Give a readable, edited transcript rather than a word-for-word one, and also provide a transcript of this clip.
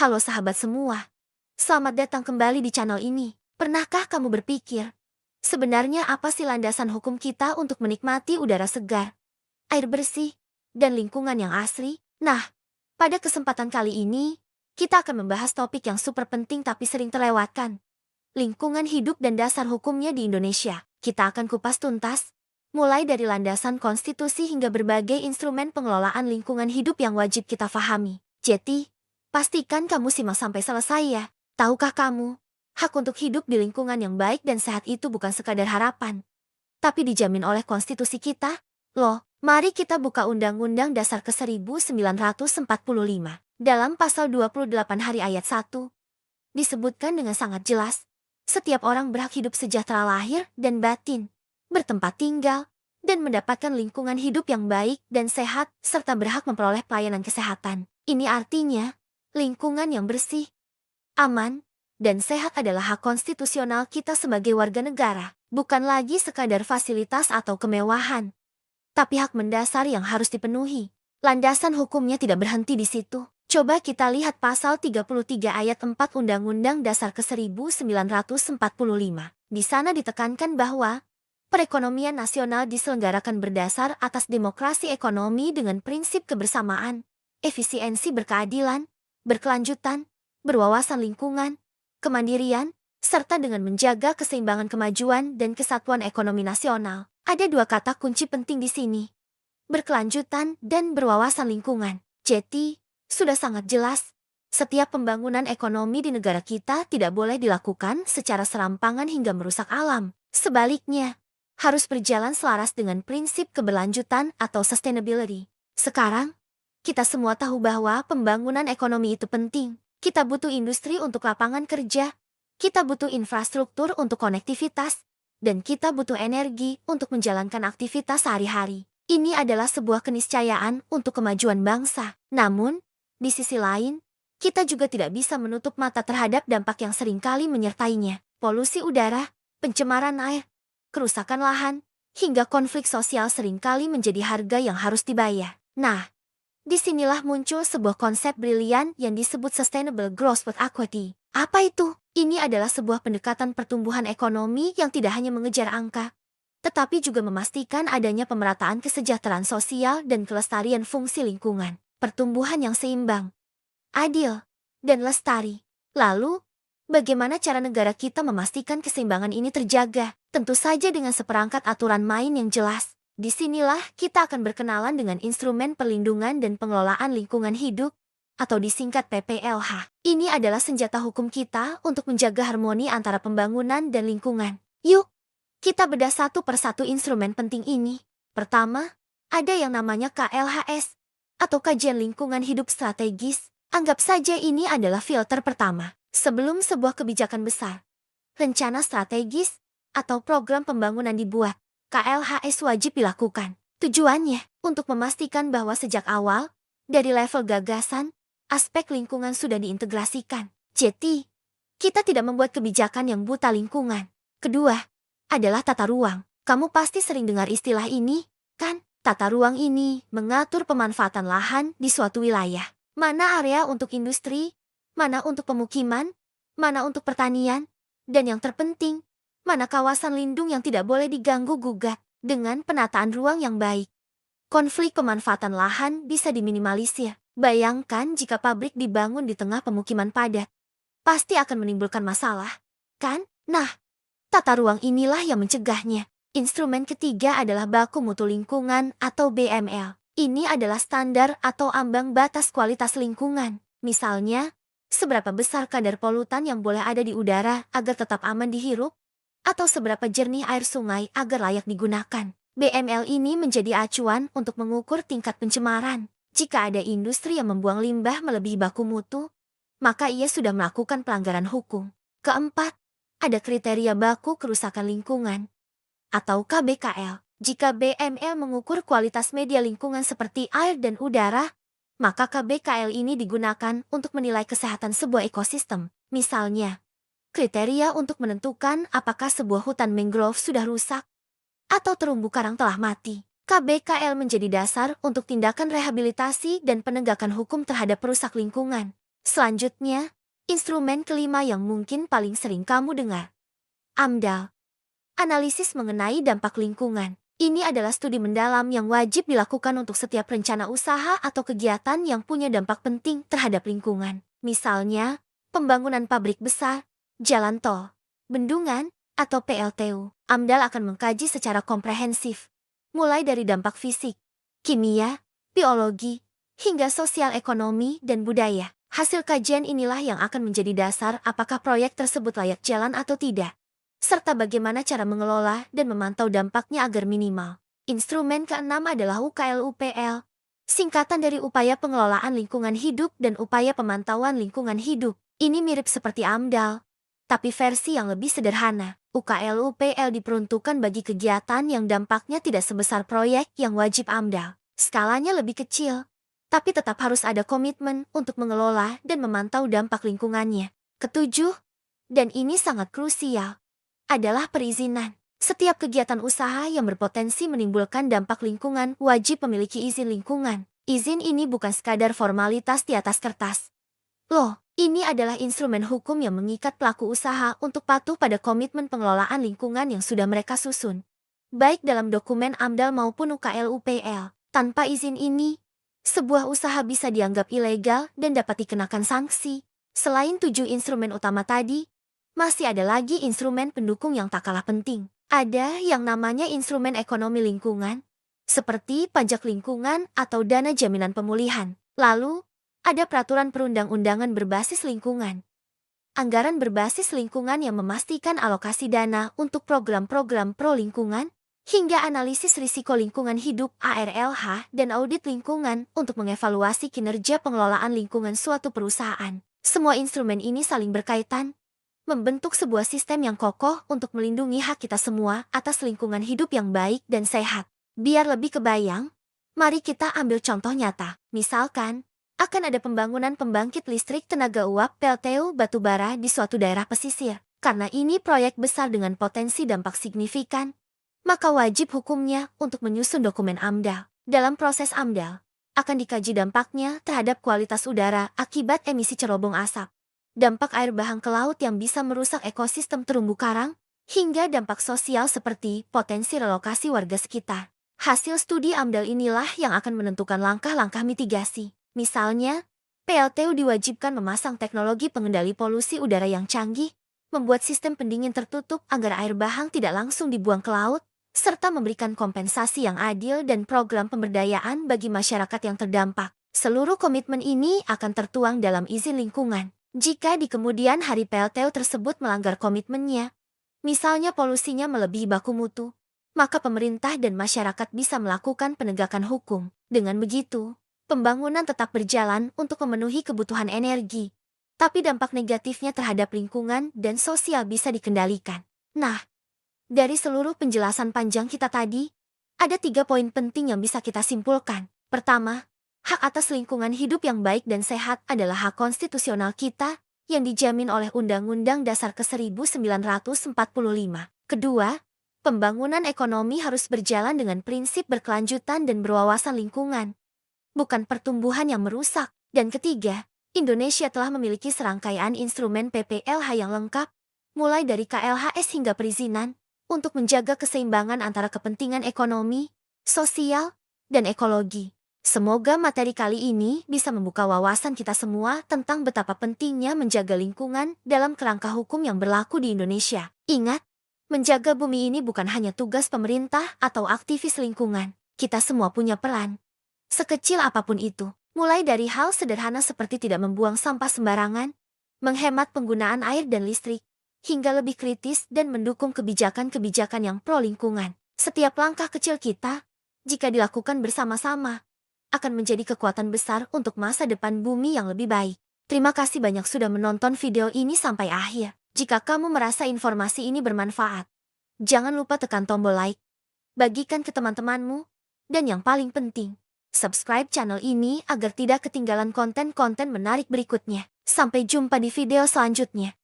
Halo sahabat semua, selamat datang kembali di channel ini. Pernahkah kamu berpikir, sebenarnya apa sih landasan hukum kita untuk menikmati udara segar, air bersih, dan lingkungan yang asri? Nah, pada kesempatan kali ini, kita akan membahas topik yang super penting tapi sering terlewatkan. Lingkungan hidup dan dasar hukumnya di Indonesia. Kita akan kupas tuntas, mulai dari landasan konstitusi hingga berbagai instrumen pengelolaan lingkungan hidup yang wajib kita pahami. Jadi, pastikan kamu simak sampai selesai ya. Tahukah kamu, hak untuk hidup di lingkungan yang baik dan sehat itu bukan sekadar harapan, tapi dijamin oleh konstitusi kita. Loh, mari kita buka Undang-Undang Dasar ke-1945. Dalam pasal 28 hari ayat 1, disebutkan dengan sangat jelas, setiap orang berhak hidup sejahtera lahir dan batin, bertempat tinggal, dan mendapatkan lingkungan hidup yang baik dan sehat, serta berhak memperoleh pelayanan kesehatan. Ini artinya, lingkungan yang bersih, aman, dan sehat adalah hak konstitusional kita sebagai warga negara, bukan lagi sekadar fasilitas atau kemewahan, tapi hak mendasar yang harus dipenuhi. Landasan hukumnya tidak berhenti di situ. Coba kita lihat pasal 33 ayat 4 Undang-Undang Dasar ke-1945. Di sana ditekankan bahwa perekonomian nasional diselenggarakan berdasar atas demokrasi ekonomi dengan prinsip kebersamaan, efisiensi berkeadilan, berkelanjutan, berwawasan lingkungan, kemandirian, serta dengan menjaga keseimbangan kemajuan dan kesatuan ekonomi nasional. Ada dua kata kunci penting di sini, berkelanjutan dan berwawasan lingkungan. Jadi, sudah sangat jelas, setiap pembangunan ekonomi di negara kita tidak boleh dilakukan secara serampangan hingga merusak alam. Sebaliknya, harus berjalan selaras dengan prinsip keberlanjutan atau sustainability. Sekarang, kita semua tahu bahwa pembangunan ekonomi itu penting. Kita butuh industri untuk lapangan kerja, kita butuh infrastruktur untuk konektivitas, dan kita butuh energi untuk menjalankan aktivitas sehari-hari. Ini adalah sebuah keniscayaan untuk kemajuan bangsa. Namun, di sisi lain, kita juga tidak bisa menutup mata terhadap dampak yang seringkali menyertainya. Polusi udara, pencemaran air, kerusakan lahan, hingga konflik sosial seringkali menjadi harga yang harus dibayar. Nah, disinilah muncul sebuah konsep brilian yang disebut Sustainable Growth with Equity. Apa itu? Ini adalah sebuah pendekatan pertumbuhan ekonomi yang tidak hanya mengejar angka, tetapi juga memastikan adanya pemerataan kesejahteraan sosial dan kelestarian fungsi lingkungan. Pertumbuhan yang seimbang, adil, dan lestari. Lalu, bagaimana cara negara kita memastikan keseimbangan ini terjaga? Tentu saja dengan seperangkat aturan main yang jelas. Disinilah kita akan berkenalan dengan instrumen perlindungan dan pengelolaan lingkungan hidup, atau disingkat PPLH. Ini adalah senjata hukum kita untuk menjaga harmoni antara pembangunan dan lingkungan. Yuk, kita bedah satu persatu instrumen penting ini. Pertama, ada yang namanya KLHS, atau Kajian Lingkungan Hidup Strategis. Anggap saja ini adalah filter pertama. Sebelum sebuah kebijakan besar, rencana strategis, atau program pembangunan dibuat, KLHS wajib dilakukan. Tujuannya, untuk memastikan bahwa sejak awal, dari level gagasan, aspek lingkungan sudah diintegrasikan. Jadi, kita tidak membuat kebijakan yang buta lingkungan. Kedua, adalah tata ruang. Kamu pasti sering dengar istilah ini, kan? Tata ruang ini mengatur pemanfaatan lahan di suatu wilayah. Mana area untuk industri, mana untuk pemukiman, mana untuk pertanian, dan yang terpenting, mana kawasan lindung yang tidak boleh diganggu-gugat. Dengan penataan ruang yang baik, konflik pemanfaatan lahan bisa diminimalisir. Bayangkan jika pabrik dibangun di tengah pemukiman padat. Pasti akan menimbulkan masalah, kan? Nah, tata ruang inilah yang mencegahnya. Instrumen ketiga adalah Baku Mutu Lingkungan atau BML. Ini adalah standar atau ambang batas kualitas lingkungan. Misalnya, seberapa besar kadar polutan yang boleh ada di udara agar tetap aman dihirup, atau seberapa jernih air sungai agar layak digunakan. BML ini menjadi acuan untuk mengukur tingkat pencemaran. Jika ada industri yang membuang limbah melebihi baku mutu, maka ia sudah melakukan pelanggaran hukum. Keempat, ada kriteria baku kerusakan lingkungan, atau KBKL. Jika BML mengukur kualitas media lingkungan seperti air dan udara, maka KBKL ini digunakan untuk menilai kesehatan sebuah ekosistem. Misalnya, kriteria untuk menentukan apakah sebuah hutan mangrove sudah rusak atau terumbu karang telah mati. KBKL menjadi dasar untuk tindakan rehabilitasi dan penegakan hukum terhadap perusak lingkungan. Selanjutnya, instrumen kelima yang mungkin paling sering kamu dengar. AMDAL. Analisis mengenai dampak lingkungan. Ini adalah studi mendalam yang wajib dilakukan untuk setiap rencana usaha atau kegiatan yang punya dampak penting terhadap lingkungan. Misalnya, pembangunan pabrik besar, jalan tol, bendungan, atau PLTU. AMDAL akan mengkaji secara komprehensif, mulai dari dampak fisik, kimia, biologi, hingga sosial ekonomi dan budaya. Hasil kajian inilah yang akan menjadi dasar apakah proyek tersebut layak jalan atau tidak, serta bagaimana cara mengelola dan memantau dampaknya agar minimal. Instrumen keenam adalah UKL-UPL, singkatan dari Upaya Pengelolaan Lingkungan Hidup dan Upaya Pemantauan Lingkungan Hidup. Ini mirip seperti AMDAL, tapi versi yang lebih sederhana. UKL-UPL diperuntukkan bagi kegiatan yang dampaknya tidak sebesar proyek yang wajib AMDAL. Skalanya lebih kecil, tapi tetap harus ada komitmen untuk mengelola dan memantau dampak lingkungannya. Ketujuh, dan ini sangat krusial, adalah perizinan. Setiap kegiatan usaha yang berpotensi menimbulkan dampak lingkungan wajib memiliki izin lingkungan. Izin ini bukan sekadar formalitas di atas kertas. Loh, ini adalah instrumen hukum yang mengikat pelaku usaha untuk patuh pada komitmen pengelolaan lingkungan yang sudah mereka susun, baik dalam dokumen AMDAL maupun UKL-UPL. Tanpa izin ini, sebuah usaha bisa dianggap ilegal dan dapat dikenakan sanksi. Selain 7 instrumen utama tadi, masih ada lagi instrumen pendukung yang tak kalah penting. Ada yang namanya instrumen ekonomi lingkungan, seperti pajak lingkungan atau dana jaminan pemulihan. Lalu, ada peraturan perundang-undangan berbasis lingkungan, anggaran berbasis lingkungan yang memastikan alokasi dana untuk program-program pro-lingkungan, hingga analisis risiko lingkungan hidup ARLH dan audit lingkungan untuk mengevaluasi kinerja pengelolaan lingkungan suatu perusahaan. Semua instrumen ini saling berkaitan, membentuk sebuah sistem yang kokoh untuk melindungi hak kita semua atas lingkungan hidup yang baik dan sehat. Biar lebih kebayang, mari kita ambil contoh nyata. Misalkan, akan ada pembangunan pembangkit listrik tenaga uap PLTU batubara di suatu daerah pesisir. Karena ini proyek besar dengan potensi dampak signifikan, maka wajib hukumnya untuk menyusun dokumen AMDAL. Dalam proses AMDAL, akan dikaji dampaknya terhadap kualitas udara akibat emisi cerobong asap, dampak air bahang ke laut yang bisa merusak ekosistem terumbu karang, hingga dampak sosial seperti potensi relokasi warga sekitar. Hasil studi AMDAL inilah yang akan menentukan langkah-langkah mitigasi. Misalnya, PLTU diwajibkan memasang teknologi pengendali polusi udara yang canggih, membuat sistem pendingin tertutup agar air bahang tidak langsung dibuang ke laut, serta memberikan kompensasi yang adil dan program pemberdayaan bagi masyarakat yang terdampak. Seluruh komitmen ini akan tertuang dalam izin lingkungan. Jika di kemudian hari PLTU tersebut melanggar komitmennya, misalnya polusinya melebihi baku mutu, maka pemerintah dan masyarakat bisa melakukan penegakan hukum. Dengan begitu, pembangunan tetap berjalan untuk memenuhi kebutuhan energi, tapi dampak negatifnya terhadap lingkungan dan sosial bisa dikendalikan. Nah, dari seluruh penjelasan panjang kita tadi, ada 3 poin penting yang bisa kita simpulkan. Pertama, hak atas lingkungan hidup yang baik dan sehat adalah hak konstitusional kita yang dijamin oleh Undang-Undang Dasar ke-1945. Kedua, pembangunan ekonomi harus berjalan dengan prinsip berkelanjutan dan berwawasan lingkungan, bukan pertumbuhan yang merusak. Dan ketiga, Indonesia telah memiliki serangkaian instrumen PPLH yang lengkap, mulai dari KLHS hingga perizinan, untuk menjaga keseimbangan antara kepentingan ekonomi, sosial, dan ekologi. Semoga materi kali ini bisa membuka wawasan kita semua tentang betapa pentingnya menjaga lingkungan dalam kerangka hukum yang berlaku di Indonesia. Ingat, menjaga bumi ini bukan hanya tugas pemerintah atau aktivis lingkungan. Kita semua punya peran, sekecil apapun itu. Mulai dari hal sederhana seperti tidak membuang sampah sembarangan, menghemat penggunaan air dan listrik, hingga lebih kritis dan mendukung kebijakan-kebijakan yang pro lingkungan. Setiap langkah kecil kita, jika dilakukan bersama-sama, akan menjadi kekuatan besar untuk masa depan bumi yang lebih baik. Terima kasih banyak sudah menonton video ini sampai akhir. Jika kamu merasa informasi ini bermanfaat, jangan lupa tekan tombol like, bagikan ke teman-temanmu, dan yang paling penting, subscribe channel ini agar tidak ketinggalan konten-konten menarik berikutnya. Sampai jumpa di video selanjutnya.